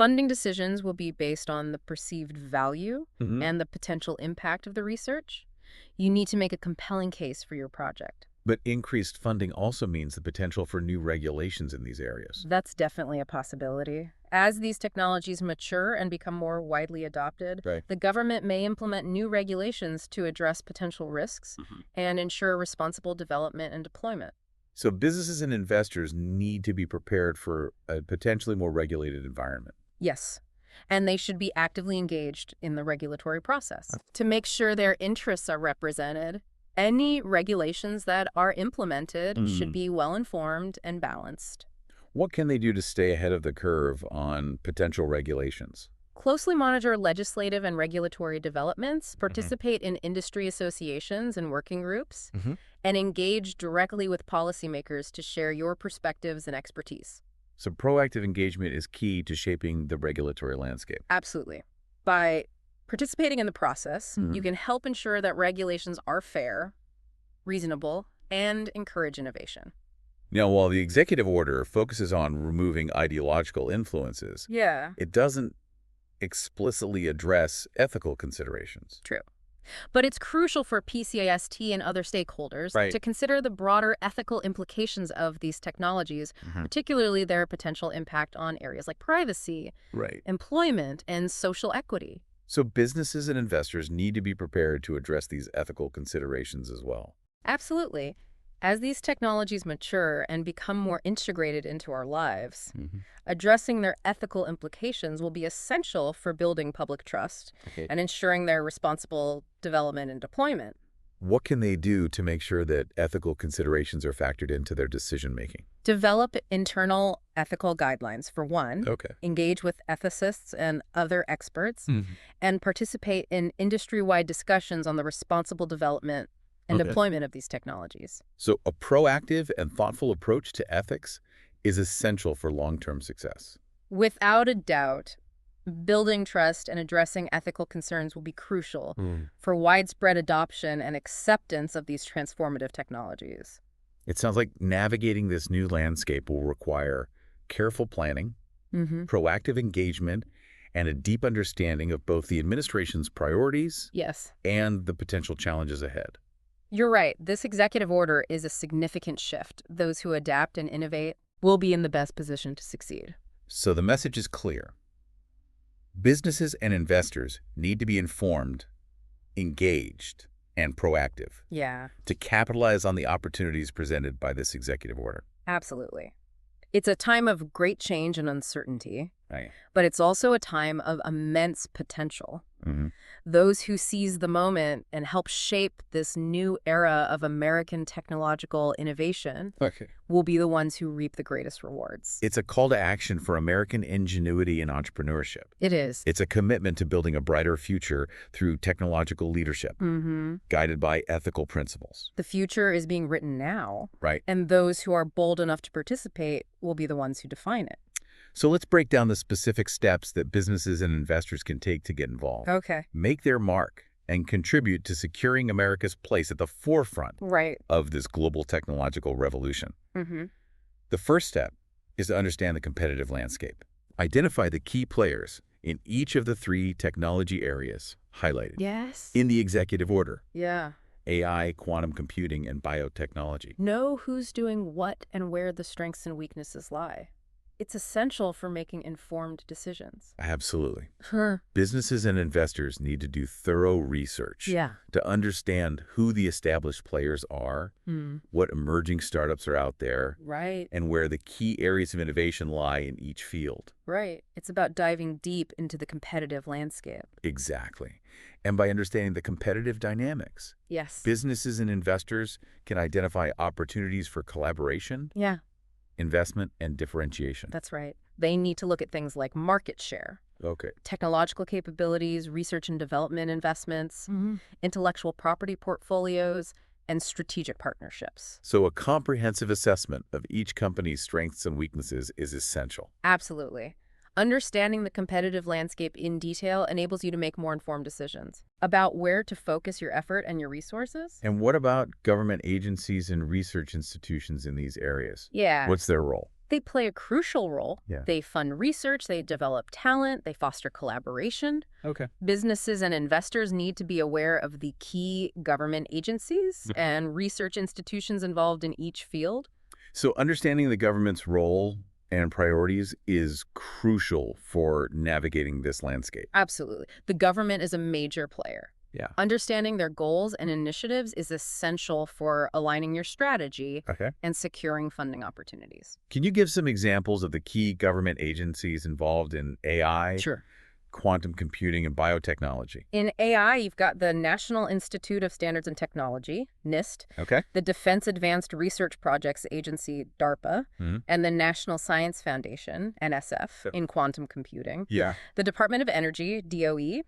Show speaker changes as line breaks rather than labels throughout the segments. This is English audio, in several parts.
Funding decisions will be based on the perceived value
Hmm.
and the potential impact of the research. You need to make a compelling case for your project.
But increased funding also means the potential for new regulations in these areas.
That's definitely a possibility. As these technologies mature and become more widely adopted,
Right.
the government may implement new regulations to address potential risks
Hmm.
and ensure responsible development and deployment.
So businesses and investors need to be prepared for a potentially more regulated environment.
Yes, and they should be actively engaged in the regulatory process to make sure their interests are represented. Any regulations that are implemented should
Mm.
be well-informed and balanced.
What can they do to stay ahead of the curve on potential regulations?
Closely monitor legislative and regulatory developments,
Hmm.
participate in industry associations and working groups,
Hmm.
and engage directly with policymakers to share your perspectives and expertise.
So proactive engagement is key to shaping the regulatory landscape.
Absolutely. By participating in the process, you
Hmm.
can help ensure that regulations are fair, reasonable, and encourage innovation.
Now, while the executive order focuses on removing ideological influences,
Yeah,
it doesn't explicitly address ethical considerations.
true. But it's crucial for PCAST and other stakeholders
Right.
to consider the broader ethical implications of these technologies,
Hmm.
particularly their potential impact on areas like privacy,
Right.
employment, and social equity.
So businesses and investors need to be prepared to address these ethical considerations as well.
Absolutely. As these technologies mature and become more integrated into our lives,
Hmm.
addressing their ethical implications will be essential for building public trust
Okay.
and ensuring their responsible development and deployment.
What can they do to make sure that ethical considerations are factored into their decision making?
Develop internal ethical guidelines, for one,
Okay.
engage with ethicists and other experts,
Mhm.
and participate in industry-wide discussions on the responsible development and
Okay.
deployment of these technologies.
So a proactive and thoughtful approach to ethics is essential for long-term success.
Without a doubt, building trust and addressing ethical concerns will be crucial
Mm.
for widespread adoption and acceptance of these transformative technologies.
It sounds like navigating this new landscape will require careful planning,
Hmm.
proactive engagement, and a deep understanding of both the administration's priorities
Yes,
and the potential challenges ahead.
you're right. This executive order is a significant shift. Those who adapt and innovate will be in the best position to succeed.
So the message is clear. Businesses and investors need to be informed, engaged, and proactive
Yeah,
to capitalize on the opportunities presented by this executive order.
absolutely. It's a time of great change and uncertainty,
Right.
but it's also a time of immense potential.
Hmm.
Those who seize the moment and help shape this new era of American technological innovation
Okay.
will be the ones who reap the greatest rewards.
It's a call to action for American ingenuity and entrepreneurship.
It is.
It's a commitment to building a brighter future through technological leadership, guided by ethical principles.
The future is being written now,
Right.
and those who are bold enough to participate will be the ones who define it.
So let's break down the specific steps that businesses and investors can take to get involved.
Okay.
Make their mark and contribute to securing America's place at the forefront
Right.
of this global technological revolution.
Mm-hmm.
The first step is to understand the competitive landscape. Identify the key players in each of the three technology areas highlighted
Yes.
in the executive order:
Yeah.
AI, quantum computing, and biotechnology.
Know who's doing what and where the strengths and weaknesses lie. It's essential for making informed decisions.
Absolutely.
Huh.
Businesses and investors need to do thorough research
Yeah.
to understand who the established players are, what emerging startups are out there,
Right.
and where the key areas of innovation lie in each field.
Right. It's about diving deep into the competitive landscape.
Exactly. And by understanding the competitive dynamics,
Yes.
businesses and investors can identify opportunities for collaboration,
Yeah,
investment, and differentiation.
that's right. They need to look at things like market share,
Okay.
technological capabilities, research and development investments, intellectual property portfolios, and strategic partnerships.
So a comprehensive assessment of each company's strengths and weaknesses is essential.
Absolutely. Understanding the competitive landscape in detail enables you to make more informed decisions about where to focus your effort and your resources.
And what about government agencies and research institutions in these areas?
Yeah.
What's their role?
They play a crucial role.
Yeah.
They fund research, they develop talent, they foster collaboration.
Okay.
Businesses and investors need to be aware of the key government agencies and research institutions involved in each field.
So understanding the government's role and priorities is crucial for navigating this landscape.
Absolutely. The government is a major player.
Yeah.
Understanding their goals and initiatives is essential for aligning your strategy
Okay.
and securing funding opportunities.
Can you give some examples of the key government agencies involved in AI,
Sure.
quantum computing, and biotechnology?
In AI, you've got the National Institute of Standards and Technology, NIST,
Okay.
the Defense Advanced Research Projects Agency, DARPA,
Mhm.
and the National Science Foundation, NSF, in quantum computing,
Yeah.
the Department of Energy, DOE,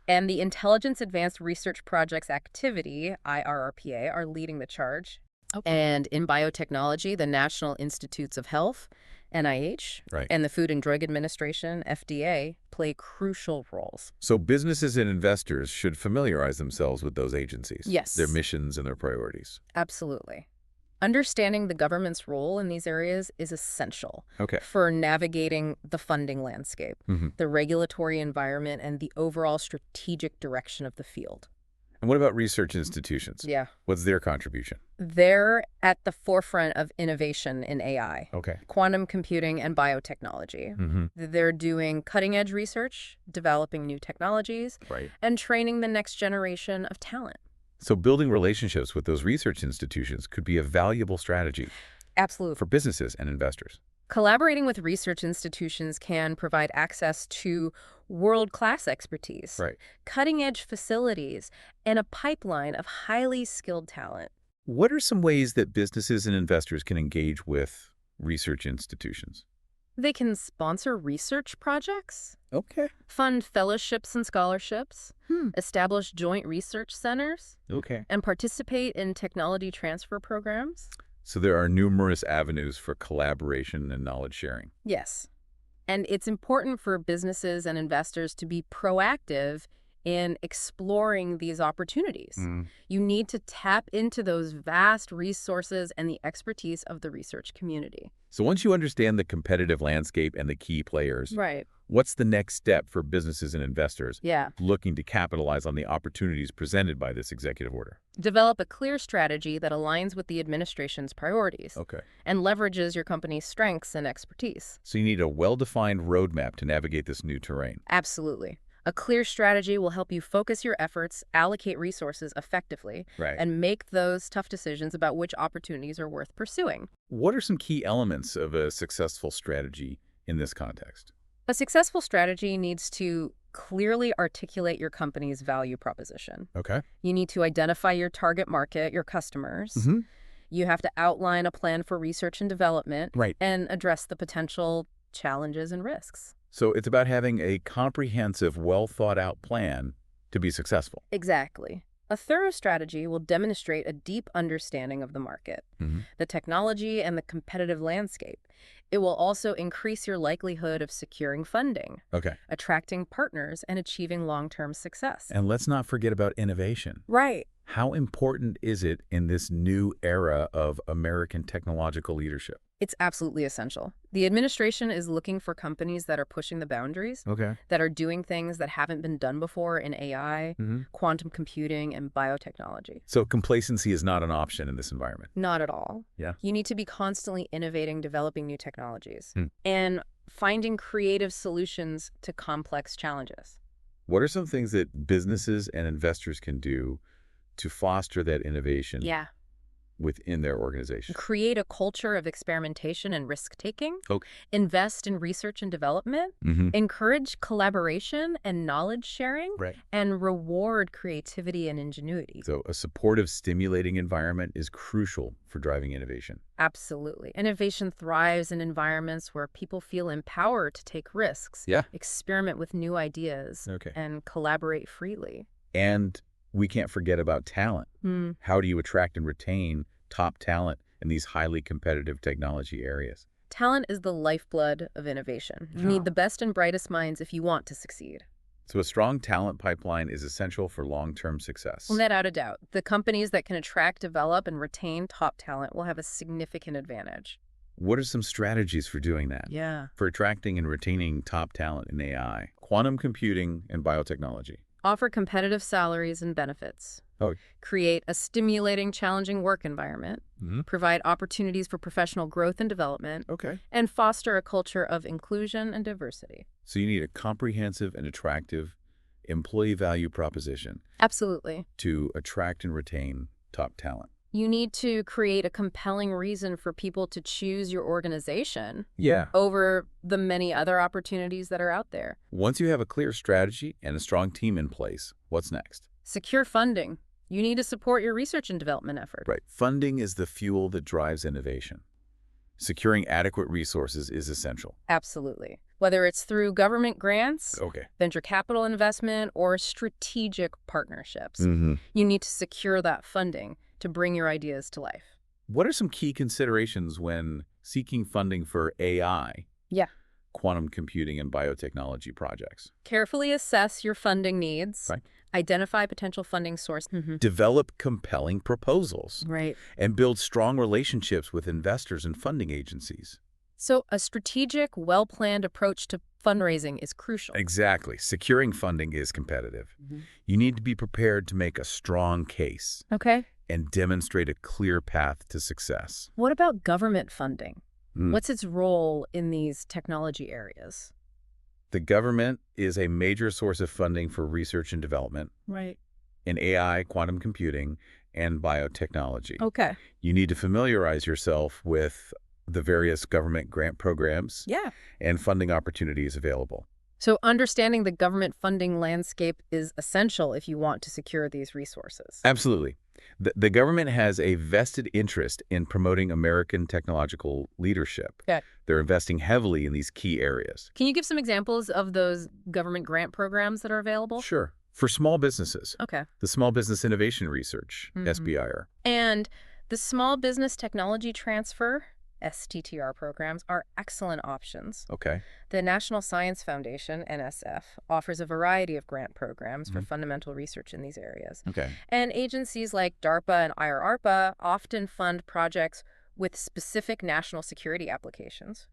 and the Intelligence Advanced Research Projects Activity, IRRPA, are leading the charge. And in biotechnology, the National Institutes of Health, NIH,
Right.
and the Food and Drug Administration, FDA, play crucial roles.
So businesses and investors should familiarize themselves with those agencies,
Yes.
their missions and their priorities.
Absolutely. Understanding the government's role in these areas is essential
Okay.
for navigating the funding landscape,
Mhm.
the regulatory environment, and the overall strategic direction of the field.
And what about research institutions?
Yeah.
What's their contribution?
They're at the forefront of innovation in AI,
Okay.
quantum computing, and biotechnology.
Mm-hmm.
They're doing cutting-edge research, developing new technologies,
Right.
and training the next generation of talent.
So building relationships with those research institutions could be a valuable strategy
Absolutely.
for businesses and investors.
Collaborating with research institutions can provide access to world-class expertise,
Right.
cutting-edge facilities, and a pipeline of highly skilled talent.
What are some ways that businesses and investors can engage with research institutions?
They can sponsor research projects,
Okay.
fund fellowships and scholarships, establish joint research centers,
Okay.
and participate in technology transfer programs.
So there are numerous avenues for collaboration and knowledge sharing.
Yes. And it's important for businesses and investors to be proactive in exploring these opportunities. You need to tap into those vast resources and the expertise of the research community.
So once you understand the competitive landscape and the key players,
Right.
what's the next step for businesses and investors
Yeah.
looking to capitalize on the opportunities presented by this executive order?
Develop a clear strategy that aligns with the administration's priorities
Okay.
and leverages your company's strengths and expertise.
So you need a well-defined roadmap to navigate this new terrain.
Absolutely. A clear strategy will help you focus your efforts, allocate resources effectively,
Right.
and make those tough decisions about which opportunities are worth pursuing.
What are some key elements of a successful strategy in this context?
A successful strategy needs to clearly articulate your company's value proposition.
Okay.
You need to identify your target market, your customers.
Mm-hmm.
You have to outline a plan for research and development
Right.
and address the potential challenges and risks.
So it's about having a comprehensive, well-thought-out plan to be successful.
Exactly. A thorough strategy will demonstrate a deep understanding of the market, the technology, and the competitive landscape. It will also increase your likelihood of securing funding,
Okay.
attracting partners, and achieving long-term success.
And let's not forget about innovation.
Right.
How important is it in this new era of American technological leadership?
It's absolutely essential. The administration is looking for companies that are pushing the boundaries,
Okay.
that are doing things that haven't been done before in AI, quantum computing, and biotechnology.
So complacency is not an option in this environment.
Not at all.
Yeah.
You need to be constantly innovating, developing new technologies, and finding creative solutions to complex challenges.
What are some things that businesses and investors can do to foster that innovation within their organization?
Create a culture of experimentation and risk-taking.
Okay.
Invest in research and development. Encourage collaboration and knowledge sharing.
Right.
And reward creativity and ingenuity.
So a supportive, stimulating environment is crucial for driving innovation.
Absolutely. Innovation thrives in environments where people feel empowered to take risks, experiment with new ideas, and collaborate freely.
And we can't forget about talent. How do you attract and retain top talent in these highly competitive technology areas?
Talent is the lifeblood of innovation. You need the best and brightest minds if you want to succeed.
So a strong talent pipeline is essential for long-term success.
Without a doubt, the companies that can attract, develop, and retain top talent will have a significant advantage.
What are some strategies for doing that?
Yeah.
For attracting and retaining top talent in AI, quantum computing, and biotechnology?
Offer competitive salaries and benefits.
Oh,
Create a stimulating, challenging work environment. Provide opportunities for professional growth and development.
okay.
And foster a culture of inclusion and diversity.
So you need a comprehensive and attractive employee value proposition
Absolutely.
to attract and retain top talent.
You need to create a compelling reason for people to choose your organization
Yeah.
over the many other opportunities that are out there.
Once you have a clear strategy and a strong team in place, what's next?
Secure funding. You need to support your research and development effort.
Right. Funding is the fuel that drives innovation. Securing adequate resources is essential.
Absolutely. Whether it's through government grants,
Okay.
venture capital investment, or strategic partnerships, you need to secure that funding to bring your ideas to life.
What are some key considerations when seeking funding for AI,
Yeah.
quantum computing, and biotechnology projects?
Carefully assess your funding needs.
Right.
Identify potential funding source.
Develop compelling proposals
Right.
and build strong relationships with investors and funding agencies.
So a strategic, well-planned approach to fundraising is crucial.
Exactly. Securing funding is competitive. You need to be prepared to make a strong case
Okay.
and demonstrate a clear path to success.
What about government funding?
Mm.
What's its role in these technology areas?
The government is a major source of funding for research and development
Right.
in AI, quantum computing, and biotechnology.
Okay.
You need to familiarize yourself with the various government grant programs
Yeah.
and funding opportunities available.
So understanding the government funding landscape is essential if you want to secure these resources.
Absolutely. The government has a vested interest in promoting American technological leadership.
Okay.
They're investing heavily in these key areas.
Can you give some examples of those government grant programs that are available?
Sure. For small businesses,
Okay.
the Small Business Innovation Research,
Mhm.
SBIR.
And the Small Business Technology Transfer, STTR programs, are excellent options.
Okay.
The National Science Foundation, NSF, offers a variety of grant programs for fundamental research in these areas.
Okay.
And agencies like DARPA and IRARPA often fund projects with specific national security applications.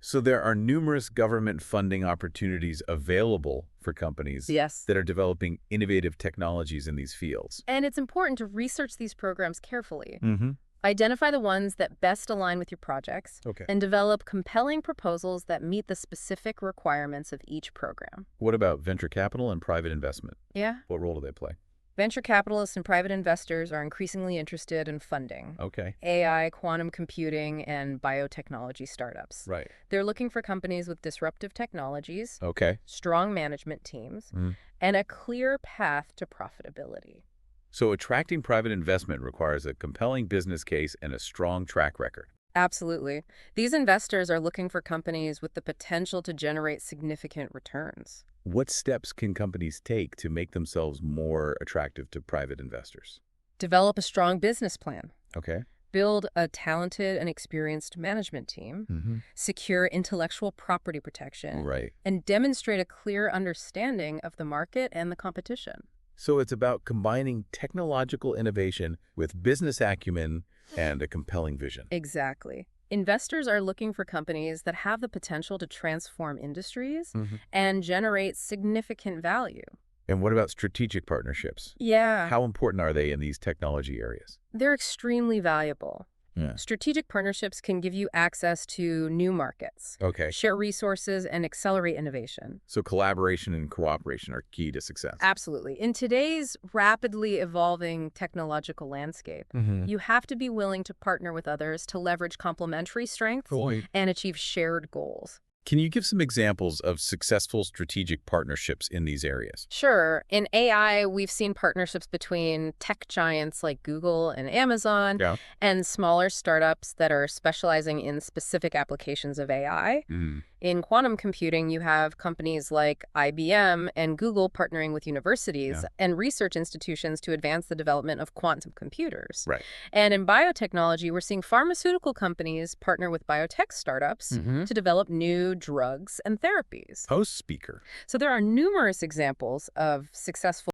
So there are numerous government funding opportunities available for companies
Yes.
that are developing innovative technologies in these fields.
And it's important to research these programs carefully.
Mm-hmm.
Identify the ones that best align with your projects
Okay.
and develop compelling proposals that meet the specific requirements of each program.
What about venture capital and private investment?
Yeah.
What role do they play?
Venture capitalists and private investors are increasingly interested in funding
Okay.
AI, quantum computing, and biotechnology startups.
Right.
They're looking for companies with disruptive technologies,
Okay.
strong management teams,
Mhm.
and a clear path to profitability.
So attracting private investment requires a compelling business case and a strong track record.
Absolutely. These investors are looking for companies with the potential to generate significant returns.
What steps can companies take to make themselves more attractive to private investors?
Develop a strong business plan.
Okay.
Build a talented and experienced management team.
Mm-hmm.
Secure intellectual property protection.
Right.
And demonstrate a clear understanding of the market and the competition.
So it's about combining technological innovation with business acumen and a compelling vision.
Exactly. Investors are looking for companies that have the potential to transform industries and generate significant value.
And what about strategic partnerships?
Yeah.
How important are they in these technology areas?
They're extremely valuable.
Yeah.
Strategic partnerships can give you access to new markets,
Okay.
share resources, and accelerate innovation.
So collaboration and cooperation are key to success.
Absolutely. In today's rapidly evolving technological landscape, you have to be willing to partner with others to leverage complementary strengths and achieve shared goals.
Can you give some examples of successful strategic partnerships in these areas?
Sure. In AI, we've seen partnerships between tech giants like Google and Amazon and smaller startups that are specializing in specific applications of AI. In quantum computing, you have companies like IBM and Google partnering with universities and research institutions to advance the development of quantum computers.
Right.
And in biotechnology, we're seeing pharmaceutical companies partner with biotech startups to develop new drugs and therapies.
Post speaker.
So there are numerous examples of successful